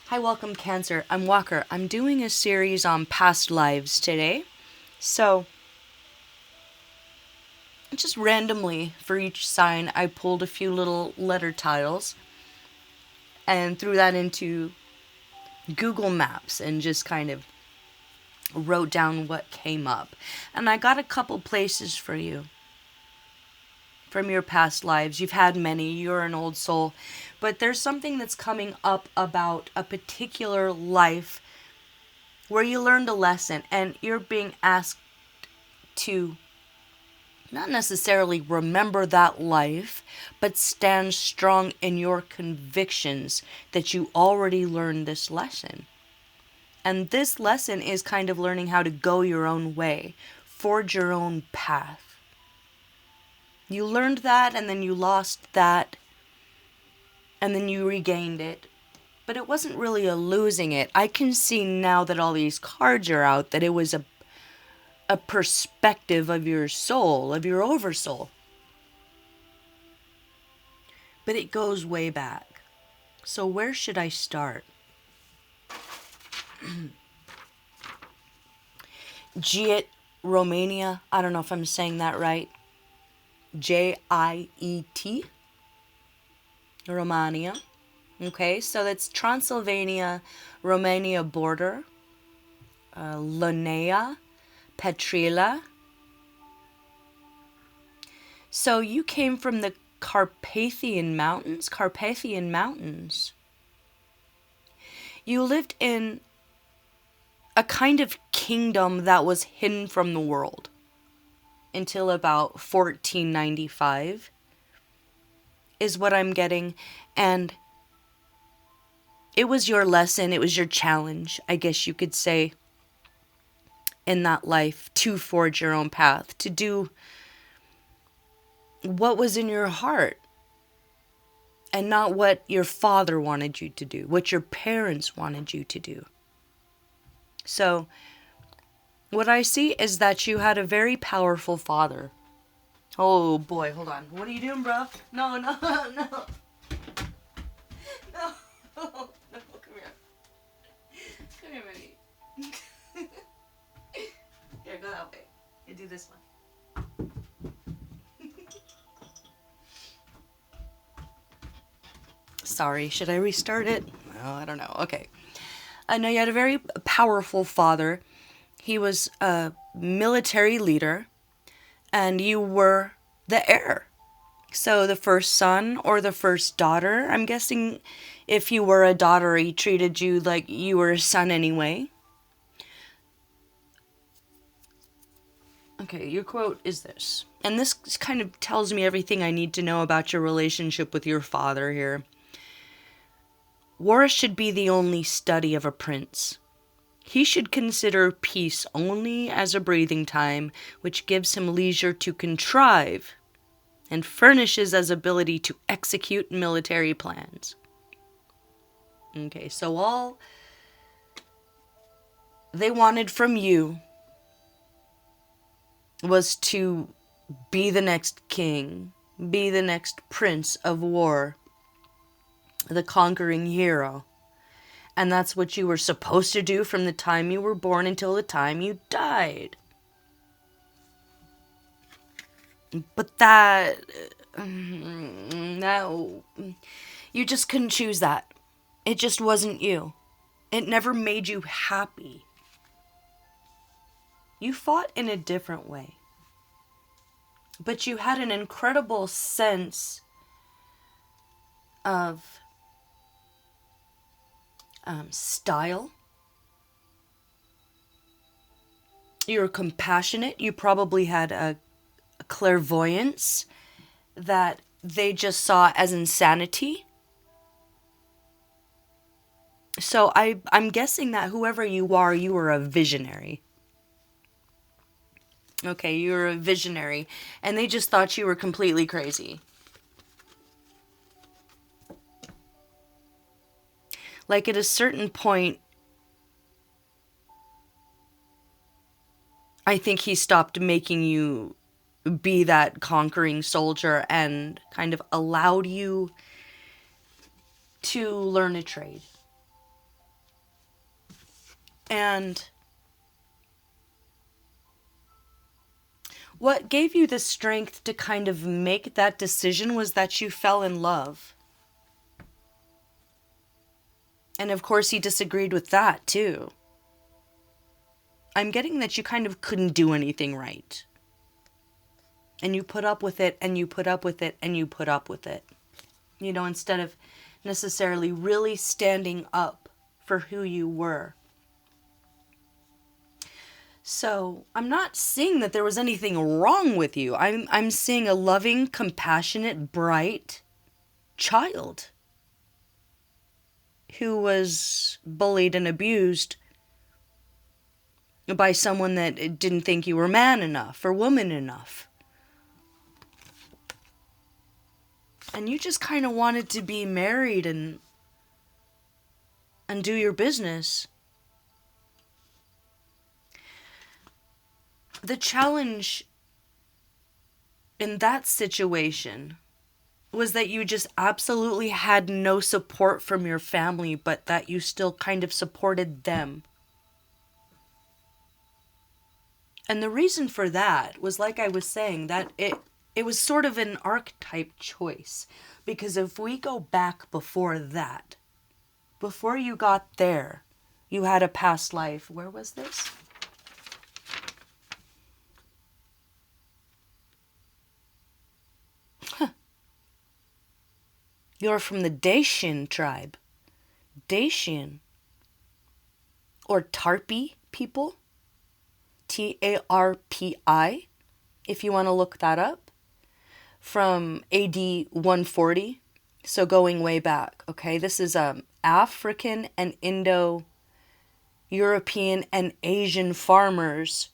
Hi, welcome, Cancer. I'm Walker. I'm doing a series on past lives today. So, just randomly for each sign, I pulled a few little letter titles and threw that into Google Maps and just kind of wrote down what came up. And I got a couple places for you from your past lives. You've had many, you're an old soul. But there's something that's coming up about a particular life where you learned a lesson and you're being asked to not necessarily remember that life, but stand strong in your convictions that you already learned this lesson. And this lesson is kind of learning how to go your own way, forge your own path. You learned that, and then you lost that, and then you regained it. But it wasn't really a losing it. I can see now that all these cards are out that it was a perspective of your soul, of your oversoul. But it goes way back. So where should I start? Jiet, Romania. I don't know if I'm saying that right. Jiet, Romania. Okay, so that's Transylvania, Romania border. Lonea, Petrila. So you came from the Carpathian Mountains. Carpathian Mountains. You lived in a kind of kingdom that was hidden from the world until about 1495 is what I'm getting. And it was your lesson, it was your challenge, I guess you could say, in that life to forge your own path, to do what was in your heart and not what your father wanted you to do, what your parents wanted you to do. So, what I see is that you had a very powerful father. Oh boy, hold on. What are you doing, bro? No, no, no. No, no, come here. Come here, baby. Here, go that way. You do this one. Sorry, should I restart it? No, I don't know. Okay. I know you had a very powerful father. He was a military leader, and you were the heir. So the first son or the first daughter, I'm guessing if you were a daughter, he treated you like you were a son anyway. Okay, your quote is this. And this kind of tells me everything I need to know about your relationship with your father here. War should be the only study of a prince. He should consider peace only as a breathing time, which gives him leisure to contrive and furnishes his ability to execute military plans. Okay, so all they wanted from you was to be the next king, be the next prince of war, the conquering hero. And that's what you were supposed to do from the time you were born until the time you died. But that you just couldn't choose that. It just wasn't you. It never made you happy. You fought in a different way. But you had an incredible sense of style. You were compassionate. You probably had a clairvoyance that they just saw as insanity. So I'm guessing that whoever you are, you were a visionary. Okay, you were a visionary. And they just thought you were completely crazy. Like at a certain point, I think he stopped making you be that conquering soldier and kind of allowed you to learn a trade. And what gave you the strength to kind of make that decision was that you fell in love. And of course, he disagreed with that too. I'm getting that you kind of couldn't do anything right. And you put up with it, and you put up with it, and you put up with it. You know, instead of necessarily really standing up for who you were. So, I'm not seeing that there was anything wrong with you. I'm seeing a loving, compassionate, bright child who was bullied and abused by someone that didn't think you were man enough or woman enough. And you just kind of wanted to be married and do your business. The challenge in that situation was that you just absolutely had no support from your family, but that you still kind of supported them. And the reason for that was, like I was saying, that it was sort of an archetype choice. Because if we go back before that, before you got there, you had a past life. Where was this? You're from the Dacian tribe. Dacian. Or Tarpi people. Tarpi, if you want to look that up. From AD 140. So going way back. Okay, this is African and Indo-European and Asian farmers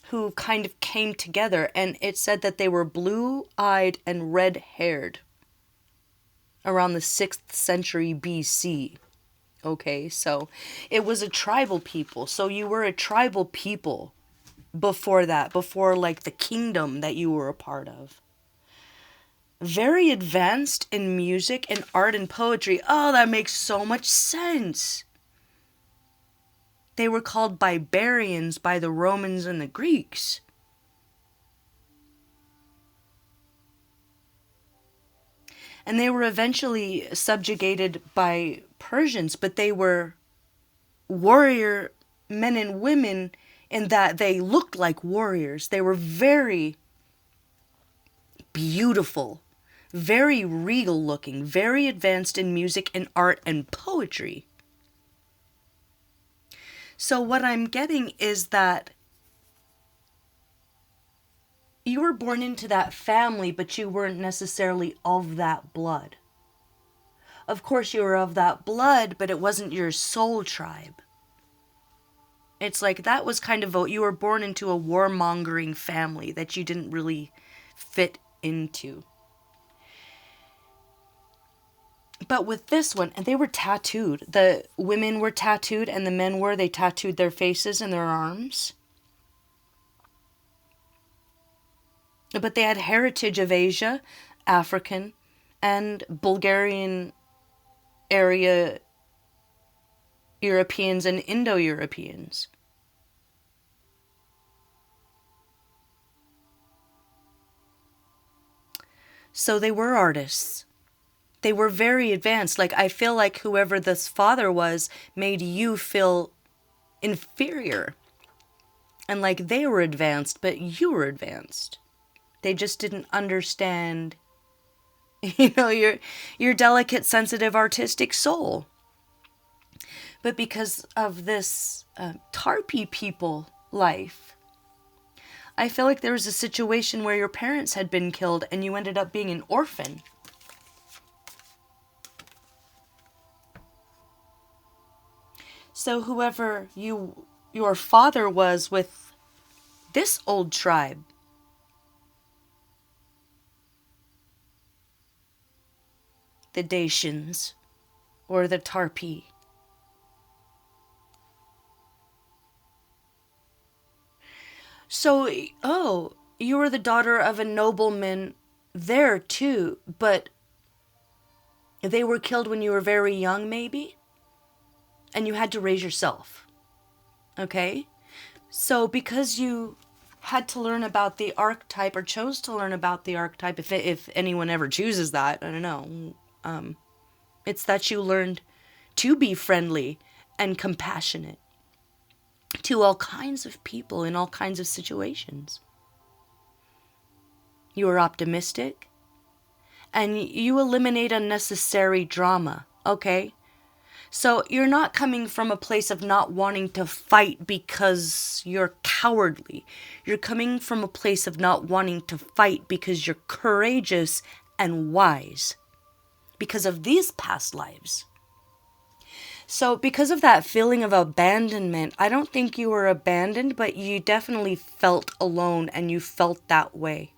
who kind of came together. And it said that they were blue-eyed and red-haired. Around the 6th century BC. Okay, so it was a tribal people. So you were a tribal people before that, before like the kingdom that you were a part of. Very advanced in music and art and poetry. Oh, that makes so much sense. They were called barbarians by the Romans and the Greeks. And they were eventually subjugated by Persians, but they were warrior men and women in that they looked like warriors. They were very beautiful, very regal looking, very advanced in music and art and poetry. So what I'm getting is that you were born into that family, but you weren't necessarily of that blood. Of course, you were of that blood, but it wasn't your soul tribe. It's like that was kind of you were born into a warmongering family that you didn't really fit into. But with this one, and they were tattooed. The women were tattooed and the men they tattooed their faces and their arms. But they had heritage of Asia, African, and Bulgarian area Europeans and Indo-Europeans. So they were artists. They were very advanced. Like, I feel like whoever this father was made you feel inferior. And like they were advanced, but you were advanced. They just didn't understand, your delicate, sensitive, artistic soul. But because of this Tarpi people life, I feel like there was a situation where your parents had been killed and you ended up being an orphan. So whoever your father was with this old tribe, the Dacians or the Tarpi. So, you were the daughter of a nobleman there too, but they were killed when you were very young, maybe? and you had to raise yourself. Okay? So because you had to learn about the archetype, or chose to learn about the archetype, if anyone ever chooses that, I don't know. It's that you learned to be friendly and compassionate to all kinds of people in all kinds of situations. You are optimistic, and you eliminate unnecessary drama, okay? So you're not coming from a place of not wanting to fight because you're cowardly. You're coming from a place of not wanting to fight because you're courageous and wise because of these past lives. So because of that feeling of abandonment, I don't think you were abandoned, but you definitely felt alone, and you felt that way.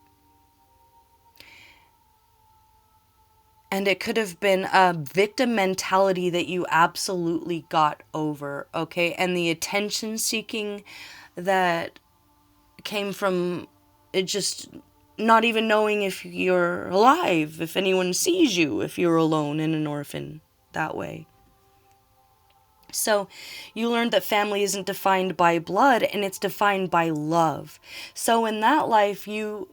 And it could have been a victim mentality that you absolutely got over, okay? And the attention seeking that came from it, just not even knowing if you're alive, if anyone sees you, if you're alone and an orphan that way. So you learned that family isn't defined by blood, and it's defined by love. So in that life, you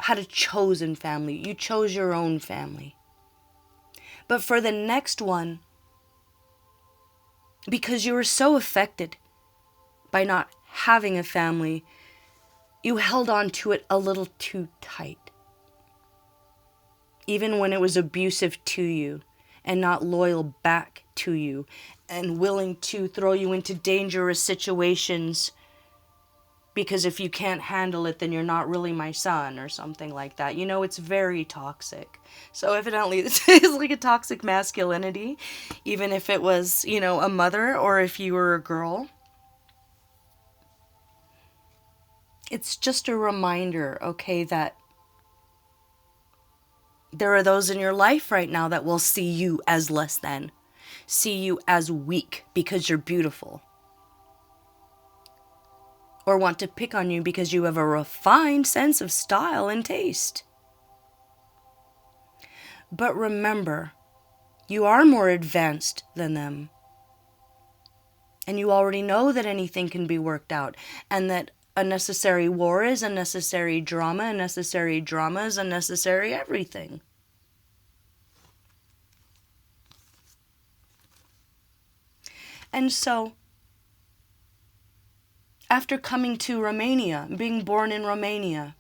had a chosen family. You chose your own family. But for the next one, because you were so affected by not having a family, you held on to it a little too tight. Even when it was abusive to you and not loyal back to you and willing to throw you into dangerous situations because if you can't handle it, then you're not really my son or something like that. You know, it's very toxic. So evidently this is like a toxic masculinity, even if it was, you know, a mother or if you were a girl. It's just a reminder, okay, that there are those in your life right now that will see you as less than, see you as weak because you're beautiful, or want to pick on you because you have a refined sense of style and taste. But remember, you are more advanced than them. And you already know that anything can be worked out, and that unnecessary war is unnecessary drama, unnecessary drama is unnecessary everything. And so, after coming to Romania, being born in Romania,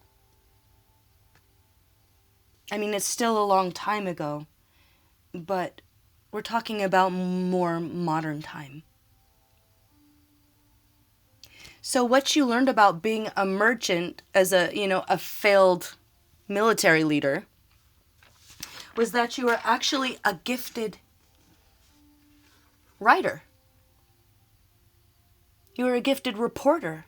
I mean, it's still a long time ago, but we're talking about more modern time. So what you learned about being a merchant as a failed military leader was that you were actually a gifted writer. You were a gifted reporter.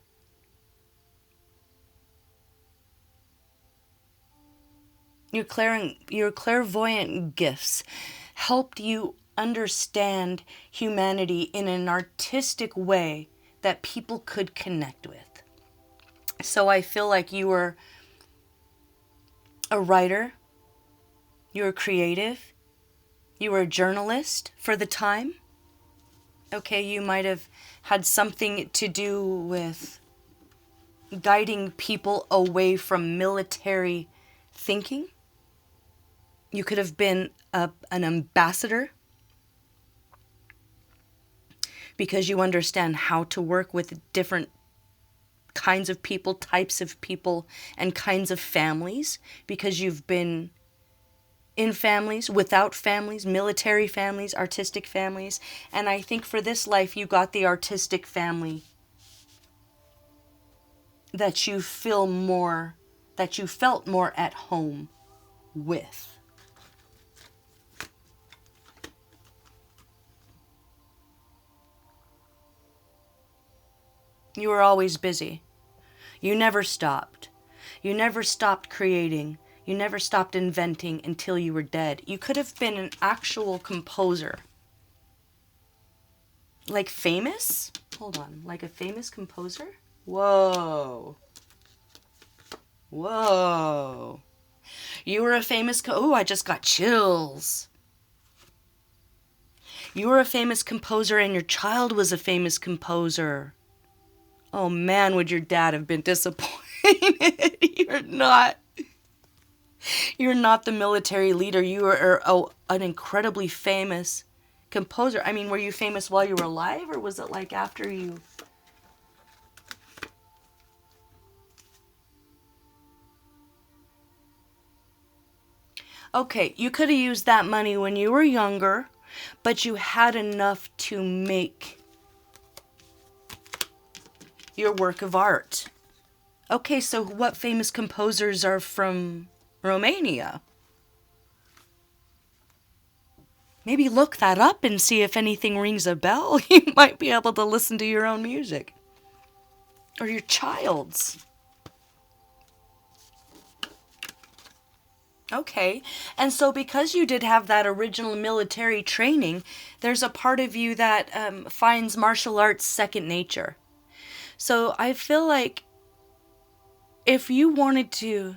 Your clairvoyant gifts helped you understand humanity in an artistic way that people could connect with. So I feel like you were a writer, you were creative, you were a journalist for the time. Okay, you might have had something to do with guiding people away from military thinking. You could have been an ambassador because you understand how to work with different kinds of people, types of people, and kinds of families, because you've been in families, without families, military families, artistic families. And I think for this life, you got the artistic family that you felt more at home with. You were always busy. You never stopped. You never stopped creating. You never stopped inventing until you were dead. You could have been an actual composer. Like famous? Hold on. Like a famous composer? Whoa. Whoa. You were a famous... I just got chills. You were a famous composer and your child was a famous composer. Oh man, would your dad have been disappointed? You're not. You're not the military leader. You are an incredibly famous composer. I mean, were you famous while you were alive, or was it like after you? Okay, you could have used that money when you were younger, but you had enough to make your work of art. Okay, so what famous composers are from Romania? Maybe look that up and see if anything rings a bell. You might be able to listen to your own music. Or your child's. Okay, and so because you did have that original military training, there's a part of you that finds martial arts second nature. So I feel like if you wanted to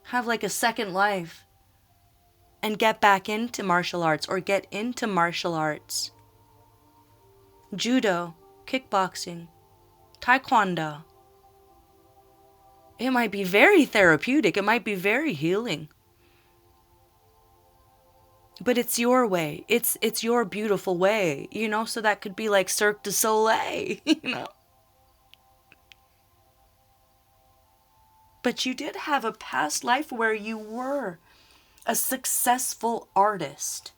have like a second life and get back into martial arts or get into martial arts, judo, kickboxing, taekwondo, it might be very therapeutic. It might be very healing. But it's your way. It's your beautiful way, you know? So that could be like Cirque du Soleil, you know? But you did have a past life where you were a successful artist.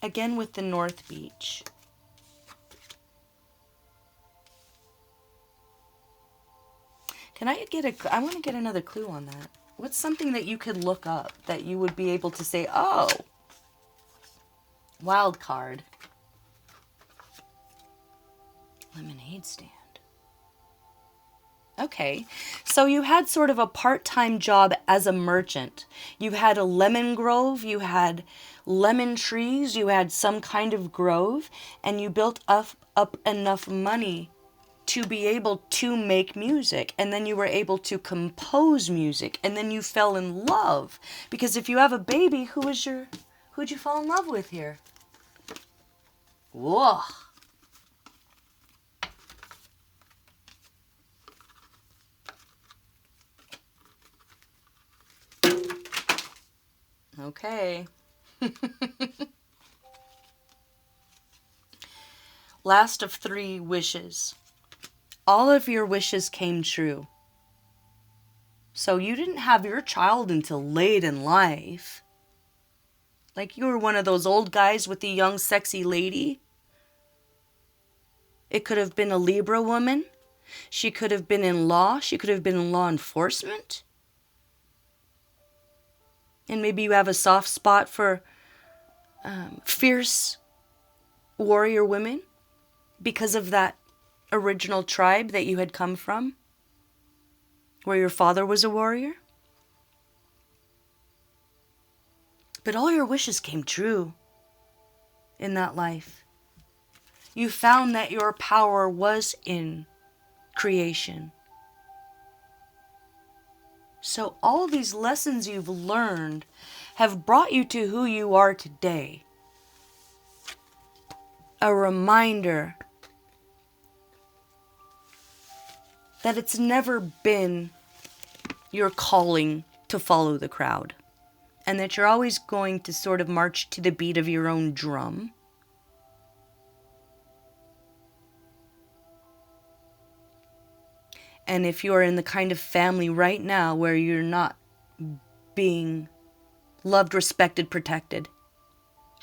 Again with the North Beach. Can I I want to get another clue on that. What's something that you could look up that you would be able to say, oh, wild card. Lemonade stand. Okay, so you had sort of a part-time job as a merchant. You had a lemon grove, you had lemon trees, you had some kind of grove, and you built up enough money to be able to make music, and then you were able to compose music, and then you fell in love. Because if you have a baby, who'd you fall in love with here? Whoa. Okay. Last of 3 wishes. All of your wishes came true. So you didn't have your child until late in life. Like you were one of those old guys with the young sexy lady. It could have been a Libra woman. She could have been in law. She could have been in law enforcement. And maybe you have a soft spot for fierce warrior women because of that original tribe that you had come from, where your father was a warrior. But all your wishes came true in that life. You found that your power was in creation. So all these lessons you've learned have brought you to who you are today. A reminder that it's never been your calling to follow the crowd, and that you're always going to sort of march to the beat of your own drum. And if you're in the kind of family right now where you're not being loved, respected, protected,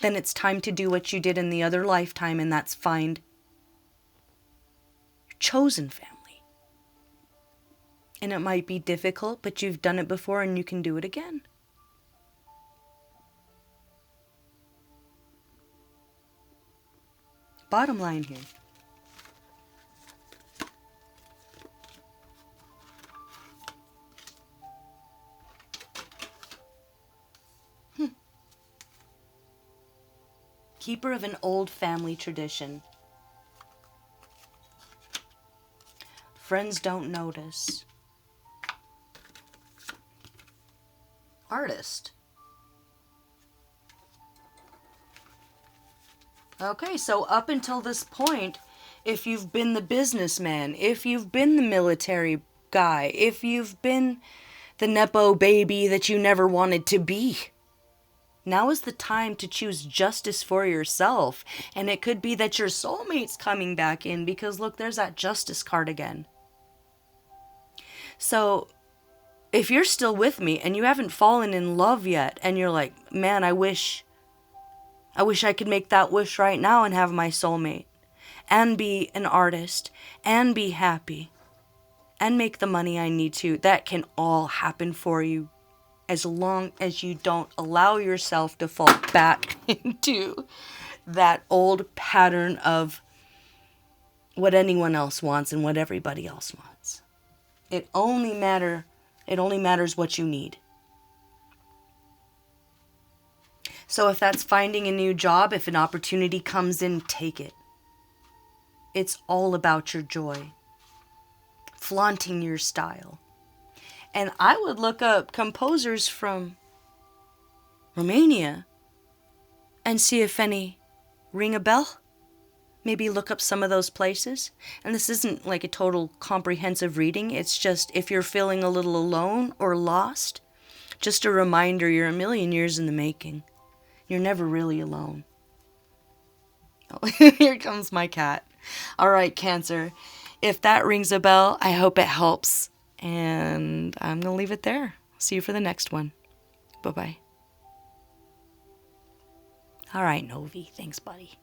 then it's time to do what you did in the other lifetime, and that's find your chosen family. And it might be difficult, but you've done it before and you can do it again. Bottom line here. Keeper of an old family tradition. Friends don't notice. artist. Okay, so up until this point, if you've been the businessman, if you've been the military guy, if you've been the Nepo baby that you never wanted to be, now is the time to choose justice for yourself. And it could be that your soulmate's coming back in, because look, there's that justice card again. So if you're still with me and you haven't fallen in love yet, and you're like, man, I wish I could make that wish right now and have my soulmate and be an artist and be happy and make the money I need to. That can all happen for you as long as you don't allow yourself to fall back into that old pattern of what anyone else wants and what everybody else wants. It only matters what you need. So if that's finding a new job, if an opportunity comes in, take it. It's all about your joy. Flaunting your style. And I would look up composers from Romania and see if any ring a bell. Maybe look up some of those places. And this isn't like a total comprehensive reading. It's just if you're feeling a little alone or lost, just a reminder you're a million years in the making. You're never really alone. Oh, here comes my cat. All right, Cancer. If that rings a bell, I hope it helps. And I'm going to leave it there. See you for the next one. Bye-bye. All right, Novi. Thanks, buddy.